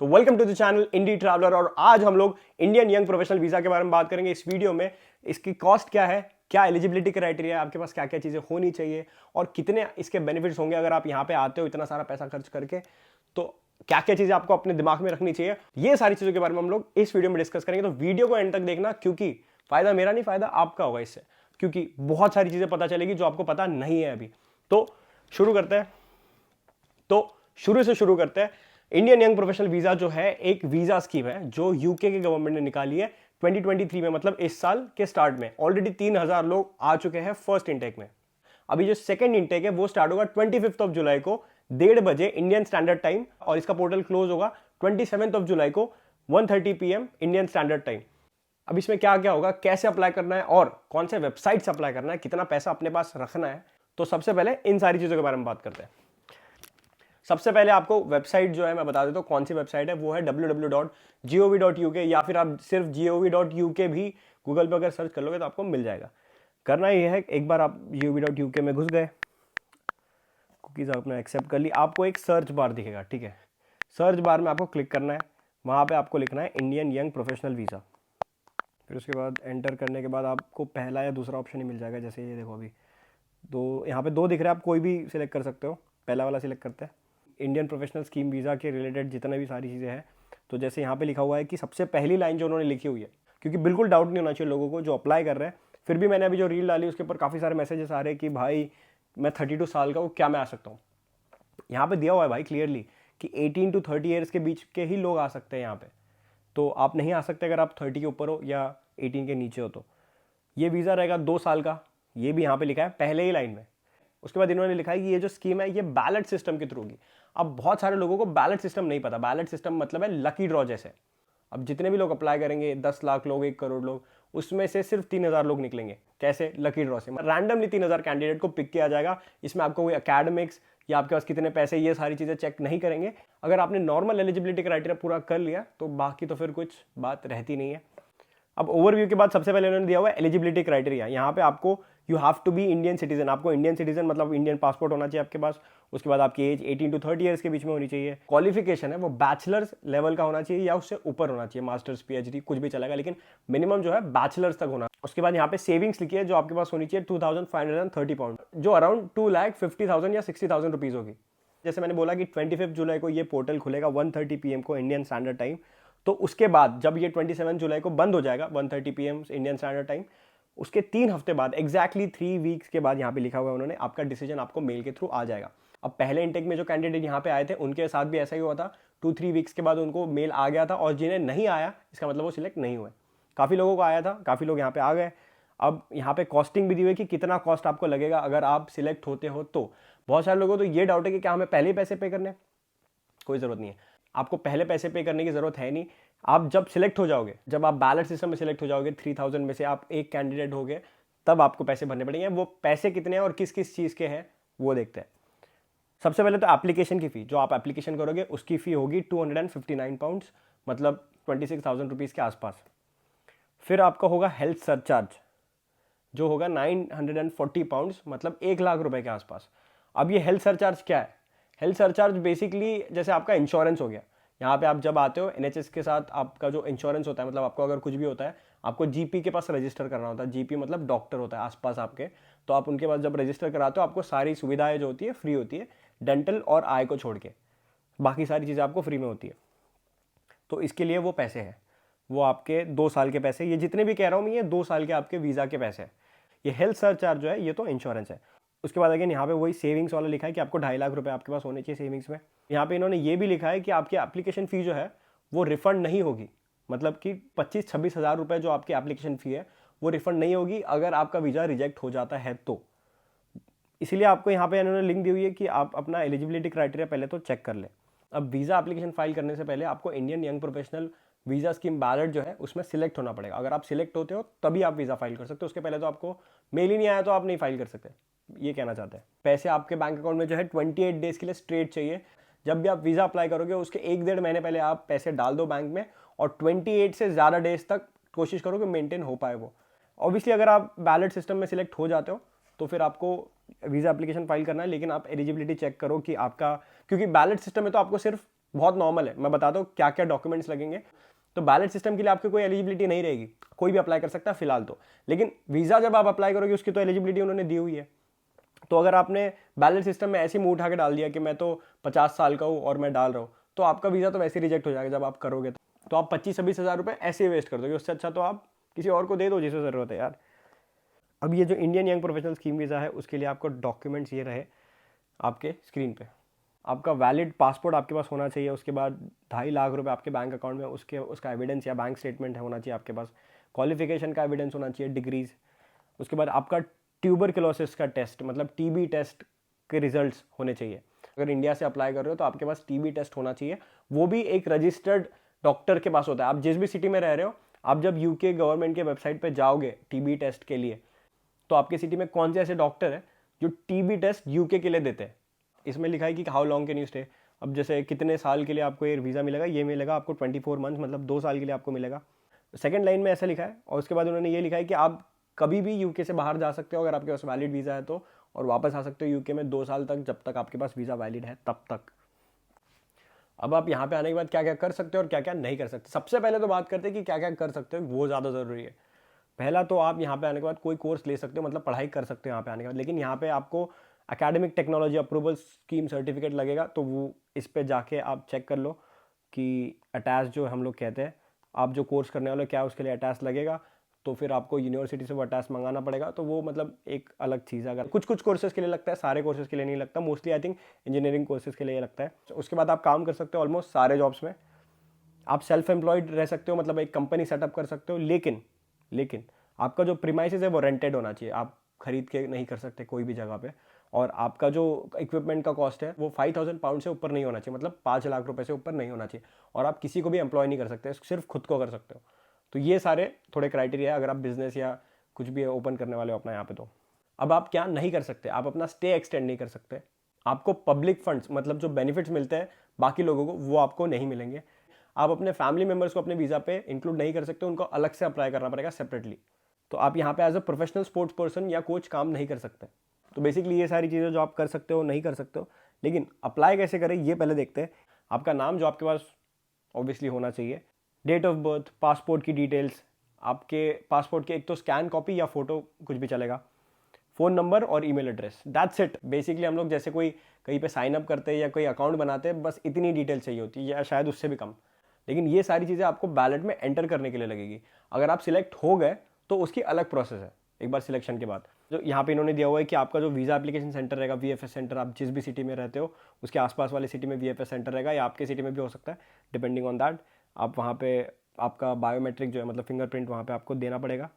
तो welcome to the channel indie traveller. और आज हम लोग इंडियन यंग प्रोफेशनल वीजा के बारे में बात करेंगे इस वीडियो में। इसकी कॉस्ट क्या है, क्या एलिजिबिलिटी क्राइटेरिया है, आपके पास क्या क्या चीजें होनी चाहिए और कितने इसके बेनिफिट्स होंगे अगर आप यहाँ पे आते हो इतना सारा पैसा खर्च करके। तो क्या क्या चीजें आपको अपने दिमाग में रखनी चाहिए, ये सारी चीजों के बारे में हम लोग इस वीडियो में डिस्कस करेंगे। तो वीडियो को एंड तक देखना, क्योंकि फायदा मेरा नहीं, फायदा आपका होगा इससे, क्योंकि बहुत सारी चीजें पता चलेगी जो आपको पता नहीं है अभी। तो शुरू करते हैं। शुरू करते हैं। इंडियन यंग प्रोफेशनल वीजा जो है एक वीजा स्कीम है जो यूके के गवर्नमेंट ने निकाली है 2023 में, मतलब इस साल के स्टार्ट में। ऑलरेडी 3000 लोग आ चुके हैं फर्स्ट इनटेक में। अभी जो सेकंड इनटेक है वो स्टार्ट होगा 25 जुलाई को 1:30 बजे इंडियन स्टैंडर्ड टाइम, और इसका पोर्टल क्लोज होगा 27 जुलाई को 1:30 PM इंडियन स्टैंडर्ड टाइम। अब इसमें क्या क्या होगा, कैसे अप्लाई करना है और कौन से वेबसाइट से अप्लाई करना है, कितना पैसा अपने पास रखना है, तो सबसे पहले इन सारी चीजों के बारे में बात करते हैं। सबसे पहले आपको वेबसाइट जो है मैं बता देता हूँ कौन सी वेबसाइट है, वो है www.gov.uk, या फिर आप सिर्फ gov.uk भी गूगल पे अगर सर्च कर लोगे तो आपको मिल जाएगा। करना ये है, एक बार आप gov.uk में घुस गए, कुकीज़ आपने एक्सेप्ट कर ली, आपको एक सर्च बार दिखेगा, ठीक है। सर्च बार में आपको क्लिक करना है, वहाँ पे आपको लिखना है इंडियन यंग प्रोफेशनल वीज़ा। फिर उसके बाद एंटर करने के बाद आपको पहला या दूसरा ऑप्शन ही मिल जाएगा। जैसे ये देखो, अभी यहाँ पे दो दिख रहे हैं, आप कोई भी सिलेक्ट कर सकते हो। पहला वाला सिलेक्ट करते हैं। इंडियन प्रोफेशनल स्कीम वीज़ा के रिलेटेड जितने भी सारी चीज़ें हैं, तो जैसे यहाँ पे लिखा हुआ है कि सबसे पहली लाइन जो उन्होंने लिखी हुई है, क्योंकि बिल्कुल डाउट नहीं होना चाहिए लोगों को जो अप्लाई कर रहे हैं। फिर भी मैंने अभी जो रील डाली उसके ऊपर काफ़ी सारे मैसेजेस आ रहे हैं कि भाई मैं 32 साल का हूँ, क्या मैं आ सकता हूँ। यहाँ पे दिया हुआ है भाई क्लियरली कि 18 to 30 ईयर्स के बीच के ही लोग आ सकते हैं यहाँ पे। तो आप नहीं आ सकते अगर आप 30 के ऊपर हो या 18 के नीचे हो। तो ये वीज़ा रहेगा 2 साल का, ये भी यहाँ पे लिखा है पहले ही लाइन में। उसके बाद इन्होंने लिखा है कि ये जो स्कीम है ये बैलेट सिस्टम के थ्रू होगी। अब बहुत सारे लोगों को बैलेट सिस्टम नहीं पता। बैलेट सिस्टम मतलब है लकी ड्रॉ जैसे। अब जितने भी लोग अप्लाई करेंगे, 10 लाख लोग, 1 करोड़ लोग, उसमें से सिर्फ 3000 लोग निकलेंगे। कैसे? लकी ड्रॉ से। रैंडमली 3000 कैंडिडेट को पिक किया जाएगा। इसमें आपको कोई एकेडमिक्स या आपके पास कितने पैसे, ये सारी चीज़ें चेक नहीं करेंगे। अगर आपने नॉर्मल एलिजिबिलिटी क्राइटेरिया पूरा कर लिया तो बाकी तो फिर कुछ बात रहती नहीं है। अब ओवरव्यू के बाद सबसे पहले उन्होंने दिया हुआ है एलिजिबिलिटी क्राइटेरिया। यहाँ पे आपको you have to be Indian citizen. आपको इंडियन सिटीजन मतलब इंडियन पासपोर्ट होना चाहिए आपके पास। उसके बाद आपकी एज 18 to 30 ईयर्स के बीच में होनी चाहिए। क्वालिफिकेशन है वो बैचलर्स लेवल का होना चाहिए या उससे ऊपर होना चाहिए। मास्टर्स, PhD कुछ भी चलेगा, लेकिन मिनिमम जो है बैचलर्स तक होना। उसके बाद यहाँ पे सेविंग्स लिखी है जो आपके पास होनी चाहिए 2530 पाउंड, जो अराउंड 2,50,000 या 60,000 रुपीज़ होगी। जैसे मैंने बोला कि 25 जुलाई को ये पोर्टल खुलेगा 1:30 PM को इंडियन स्टैंडर्ड टाइम। तो उसके बाद जब ये 27 जुलाई को बंद हो जाएगा 1:30 PM इंडियन स्टैंडर्ड टाइम, उसके 3 हफ्ते बाद, एग्जैक्टली 3 वीक्स के बाद, यहाँ पे लिखा हुआ है उन्होंने, आपका डिसीजन आपको मेल के थ्रू आ जाएगा। अब पहले इनटेक में जो कैंडिडेट यहाँ पे आए थे उनके साथ भी ऐसा ही हुआ था। 2-3 वीक्स के बाद उनको मेल आ गया था, और जिन्हें नहीं आया इसका मतलब वो सिलेक्ट नहीं हुए। काफ़ी लोगों को आया था, काफ़ी लोग यहाँ पे आ गए। अब यहाँ पे कॉस्टिंग भी दी हुई है कि कितना कॉस्ट आपको लगेगा अगर आप सिलेक्ट होते हो। तो बहुत सारे लोगों को तो ये डाउट है कि क्या हमें पहले ही पैसे पे करने हैं। कोई ज़रूरत नहीं है, आपको पहले पैसे पे करने की ज़रूरत है नहीं। आप जब सिलेक्ट हो जाओगे, जब आप बैलेट सिस्टम में सिलेक्ट हो जाओगे, 3000 में से आप एक कैंडिडेट हो गए, तब आपको पैसे भरने पड़ेंगे। वो पैसे कितने हैं और किस किस चीज़ के हैं वो देखते हैं। सबसे पहले तो एप्लीकेशन की फ़ी, जो आप एप्लीकेशन करोगे उसकी फ़ी होगी 259 पाउंड्स, मतलब 26,000 रुपीज़ के आसपास। फिर आपका होगा हेल्थ सरचार्ज, जो होगा 940 पाउंड्स, मतलब 1,00,000 रुपए के आसपास। अब ये हेल्थ सरचार्ज क्या है? हेल्थ सरचार्ज बेसिकली जैसे आपका इंश्योरेंस हो गया। यहाँ पे आप जब आते हो NHS के साथ, आपका जो इंश्योरेंस होता है, मतलब आपको अगर कुछ भी होता है आपको GP के पास रजिस्टर करना होता है। GP मतलब डॉक्टर होता है आसपास आपके। तो आप उनके पास जब रजिस्टर कराते हो आपको सारी सुविधाएं जो होती है फ्री होती है, डेंटल और आई को छोड़ के बाकी सारी चीज़ें आपको फ्री में होती है। तो इसके लिए वो पैसे हैं, वो आपके 2 साल के पैसे। ये जितने भी कह रहा हूँ मैं, ये 2 साल के आपके वीज़ा के पैसे हैं। ये हेल्थ सरचार्ज जो है ये तो इंश्योरेंस है। उसके बाद अगेन यहाँ पे वही सेविंग्स वाला लिखा है कि आपको 2.5 लाख रुपए आपके पास होने चाहिए सेविंग्स में। यहाँ पे इन्होंने ये भी लिखा है कि आपकी एप्लीकेशन फ़ी जो है वो रिफंड नहीं होगी, मतलब कि 25-26 हज़ार रुपये जो आपकी एप्लीकेशन फ़ी है वो रिफंड नहीं होगी अगर आपका वीज़ा रिजेक्ट हो जाता है तो। इसीलिए आपको यहाँ पे इन्होंने लिंक दी हुई है कि आप अपना एलिजिबिलिटी क्राइटेरिया पहले तो चेक कर लें। अब वीज़ा एप्लीकेशन फाइल करने से पहले आपको Indian young professional visa scheme ballot जो है उसमें सिलेक्ट होना पड़ेगा। अगर आप सिलेक्ट होते हो तभी आप वीज़ा फाइल कर सकते हो, उसके पहले तो आपको मेल ही नहीं आया तो आप नहीं फाइल कर सकते। ये कहना चाहते हैं। पैसे आपके बैंक अकाउंट में जो है 28 डेज़ के लिए स्ट्रेट चाहिए। जब भी आप वीज़ा अप्लाई करोगे उसके 1-1.5 महीने पहले आप पैसे डाल दो बैंक में, और 28 से ज़्यादा डेज तक कोशिश करो कि मेंटेन हो पाए वो। ऑब्वियसली अगर आप बैलेट सिस्टम में सिलेक्ट हो जाते हो तो फिर आपको वीज़ा एप्लीकेशन फाइल करना है, लेकिन आप एलिजिबिलिटी चेक करो कि आपका, क्योंकि बैलेट सिस्टम में तो आपको सिर्फ बहुत नॉर्मल है। मैं बताता हूँ क्या क्या डॉक्यूमेंट्स लगेंगे। तो बैलेट सिस्टम के लिए आपकी कोई एलिजिबिलिटी नहीं रहेगी, कोई भी अप्लाई कर सकता है फिलहाल तो। लेकिन वीज़ा जब आप अप्लाई करोगे उसकी तो एलिजिबिलिटी उन्होंने दी हुई है। तो अगर आपने बैलेट सिस्टम में ऐसे मुंह उठा के डाल दिया कि मैं तो 50 साल का हूँ और मैं डाल रहा हूँ, तो आपका वीज़ा तो वैसे रिजेक्ट हो जाएगा जब आप करोगे। तो आप 25-26 हज़ार रुपये ऐसे ही वेस्ट कर दोगे, उससे अच्छा तो आप किसी और को दे दो जिसे ज़रूरत है यार। अब ये जो Indian young professional scheme visa है उसके लिए आपको डॉक्यूमेंट्स ये रहे आपके स्क्रीन पे। आपका वैलिड पासपोर्ट आपके पास होना चाहिए, उसके बाद 2.5 लाख रुपए आपके बैंक अकाउंट में उसका एविडेंस या बैंक स्टेटमेंट होना चाहिए आपके पास। क्वालिफिकेशन का एविडेंस होना चाहिए, डिग्रीज। उसके बाद आपका ट्यूबरक्लोसिस का टेस्ट मतलब टीबी टेस्ट के रिजल्ट्स होने चाहिए। अगर इंडिया से अप्लाई कर रहे हो तो आपके पास टीबी टेस्ट होना चाहिए, वो भी एक रजिस्टर्ड डॉक्टर के पास होता है। आप जिस भी सिटी में रह रहे हो, आप जब यूके गवर्नमेंट के वेबसाइट पे जाओगे टीबी टेस्ट के लिए, तो आपके सिटी में कौन से ऐसे डॉक्टर हैं जो टीबी टेस्ट यूके के लिए देते हैं। इसमें लिखा है कि how long can you stay. अब जैसे कितने साल के लिए आपको ये वीज़ा मिलेगा, ये मिलेगा आपको 24 मंथ मतलब 2 साल के लिए आपको मिलेगा। सेकंड लाइन में ऐसा लिखा है। और उसके बाद उन्होंने ये लिखा है कि आप कभी भी यूके से बाहर जा सकते हो अगर आपके पास वैलिड वीज़ा है तो, और वापस आ सकते हो यूके में 2 साल तक, जब तक आपके पास वीज़ा वैलिड है तब तक। अब आप यहाँ पे आने के बाद क्या क्या कर सकते हो और क्या क्या नहीं कर सकते। सबसे पहले तो बात करते हैं कि क्या क्या कर सकते हो, वो ज़्यादा ज़रूरी है। पहला तो आप यहाँ पे आने के बाद कोई कोर्स ले सकते हो, मतलब पढ़ाई कर सकते हो यहाँ पे आने के बाद। लेकिन यहाँ पे आपको academic technology approval scheme certificate लगेगा, तो वो इस पे जाके आप चेक कर लो कि अटैच जो हम लोग कहते हैं, आप जो कोर्स करने वाले क्या उसके लिए अटैच लगेगा। तो फिर आपको यूनिवर्सिटी से वो अटैच मंगाना पड़ेगा, तो वो मतलब एक अलग चीज़ है। अगर कुछ कुछ कोर्सेज के लिए लगता है, सारे कोर्सेज के लिए नहीं लगता। Mostly I think engineering courses के लिए लगता है। उसके बाद आप काम कर सकते हो ऑलमोस्ट सारे जॉब्स में। आप सेल्फ एम्प्लॉयड रह सकते हो, मतलब एक कंपनी सेटअप कर सकते हो। लेकिन आपका जो प्रीमाइसेस है वो रेंटेड होना चाहिए, आप खरीद के नहीं कर सकते कोई भी जगह पे। और आपका जो इक्विपमेंट का कॉस्ट है वो 5,000 पाउंड से ऊपर नहीं होना चाहिए, मतलब 5 लाख रुपए से ऊपर नहीं होना चाहिए। और आप किसी को भी एम्प्लॉय नहीं कर सकते, सिर्फ खुद को कर सकते हो। तो ये सारे थोड़े क्राइटेरिया है अगर आप बिजनेस या कुछ भी ओपन करने वाले हो अपना यहाँ पे। तो अब आप क्या नहीं कर सकते, आप अपना स्टे एक्सटेंड नहीं कर सकते। आपको पब्लिक फंड्स मतलब जो बेनिफिट्स मिलते हैं बाकी लोगों को, वो आपको नहीं मिलेंगे। आप अपने फैमिली मेम्बर्स को अपने वीज़ा पे इंक्लूड नहीं कर सकते, उनको अलग से अप्लाई करना पड़ेगा सेपरेटली। तो आप यहाँ पे as a professional sports person या कोच काम नहीं कर सकते। तो बेसिकली ये सारी चीज़ें जो आप कर सकते हो नहीं कर सकते हो। लेकिन अप्लाई कैसे करें ये पहले देखते हैं। आपका नाम जो आपके पास ऑब्वियसली होना चाहिए, डेट ऑफ बर्थ, पासपोर्ट की डिटेल्स, आपके पासपोर्ट की एक तो स्कैन कॉपी या फोटो कुछ भी चलेगा, फ़ोन नंबर और email address, that's it. Basically हम लोग जैसे कोई कहीं पे साइन अप करते हैं या कोई अकाउंट बनाते हैं, बस इतनी डिटेल चाहिए होती है या शायद उससे भी कम। लेकिन ये सारी चीज़ें आपको बैलेट में एंटर करने के लिए लगेगी। अगर आप सिलेक्ट हो गए तो उसकी अलग प्रोसेस है एक बार सिलेक्शन के बाद। जो यहाँ पे इन्होंने दिया हुआ है कि आपका जो वीज़ा एप्लीकेशन सेंटर रहेगा, वीएफएस सेंटर, आप जिस भी सिटी में रहते हो उसके आसपास वाले सिटी में वीएफएस सेंटर रहेगा, या आपके सिटी में भी हो सकता है डिपेंडिंग ऑन दैट। आप वहाँ पे आपका बायोमेट्रिक जो है मतलब फिंगरप्रिंट वहाँ पे आपको देना पड़ेगा,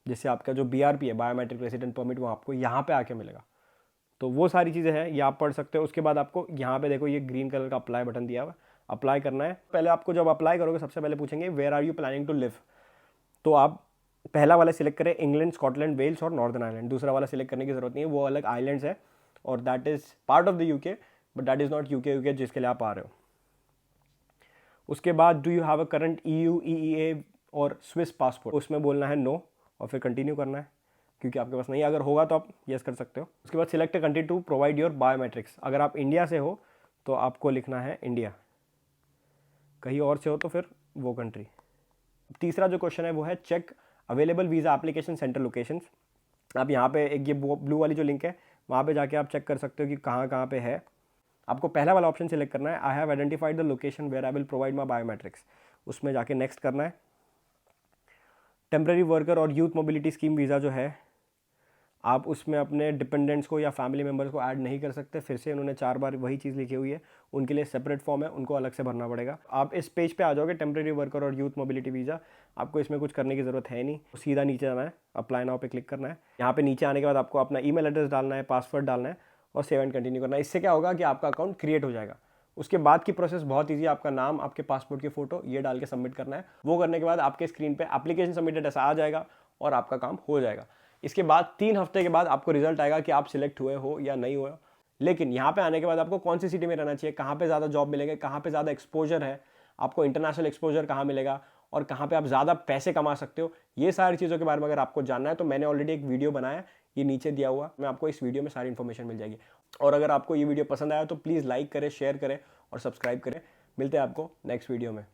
जिससे आपका जो बीआरपी है, बायोमेट्रिक रेसिडेंट परमिट, वो आपको यहाँ पे आके मिलेगा। तो वो सारी चीज़ें हैं, ये आप पढ़ सकते हो। उसके बाद आपको यहाँ पे देखो ये ग्रीन कलर का अप्लाई बटन दिया हुआ है, अप्लाई करना है। पहले आपको जब अप्लाई करोगे सबसे पहले पूछेंगे where are you planning to live. तो आप पहला वाला सिलेक्ट करें, इंग्लैंड, स्कॉटलैंड, वेल्स और नॉर्दर्न आइलैंड। दूसरा वाला सिलेक्ट करने की जरूरत नहीं है, वो अलग आइलैंड्स है और that is part of the UK, but that is not UK जिसके लिए आप आ रहे हो। उसके बाद do you have a current EU, EEA और स्विस पासपोर्ट, उसमें बोलना है नो और फिर कंटिन्यू करना है, क्योंकि आपके पास नहीं। अगर होगा तो आप यस कर सकते हो। उसके बाद select country to provide your biometrics. अगर आप इंडिया से हो तो आपको लिखना है इंडिया, कहीं और से हो तो फिर वो कंट्री। तीसरा जो क्वेश्चन है वो है check available visa application centre locations. आप यहाँ पे एक ये ब्लू वाली जो लिंक है वहाँ पे जाके आप चेक कर सकते हो कि कहाँ कहाँ पे है। आपको पहला वाला ऑप्शन सिलेक्ट करना है, I have identified the location where I will provide my biometrics. उसमें जाके नेक्स्ट करना है। टेम्प्रेरी वर्कर और यूथ मोबिलिटी स्कीम वीज़ा जो है, आप उसमें अपने डिपेंडेंट्स को या फैमिली मेम्बर्स को ऐड नहीं कर सकते। फिर से उन्होंने 4 बार वही चीज़ लिखी हुई है, उनके लिए सेपरेट फॉर्म है, उनको अलग से भरना पड़ेगा। आप इस पेज पे आ जाओगे, टेम्प्रेरी वर्कर और यूथ मोबिलिटी वीज़ा, आपको इसमें कुछ करने की ज़रूरत है नहीं। सीधा नीचे जाना है, अप्लाई नाउ पे क्लिक करना है। यहाँ पे नीचे आने के बाद आपको अपना ईमेल एड्रेस डालना है, पासवर्ड डालना है और सेव एंड कंटिन्यू करना है। इससे क्या होगा कि आपका अकाउंट क्रिएट हो जाएगा। उसके बाद की प्रोसेस बहुत ईजी है, आपका नाम, आपके पासपोर्ट की फ़ोटो ये डाल के सबमिट करना है। वो करने के बाद आपके स्क्रीन पे एप्लीकेशन सबमिटेड ऐसा आ जाएगा और आपका काम हो जाएगा। इसके बाद 3 हफ्ते के बाद आपको रिजल्ट आएगा कि आप सिलेक्ट हुए हो या नहीं हुए हो। लेकिन यहाँ पे आने के बाद आपको कौन सी सिटी में रहना चाहिए, कहाँ पे ज़्यादा जॉब मिलेंगे, कहाँ पे ज़्यादा एक्सपोजर है, आपको इंटरनेशनल एक्सपोजर कहाँ मिलेगा और कहाँ पे आप ज़्यादा पैसे कमा सकते हो, ये सारी चीज़ों के बारे में अगर आपको जानना है तो मैंने ऑलरेडी एक वीडियो बनाया, ये नीचे दिया हुआ, मैं आपको इस वीडियो में सारी इन्फॉर्मेशन मिल जाएगी। और अगर आपको ये वीडियो पसंद आया तो प्लीज़ लाइक करें, शेयर करें और सब्सक्राइब करें। मिलते हैं आपको नेक्स्ट वीडियो में।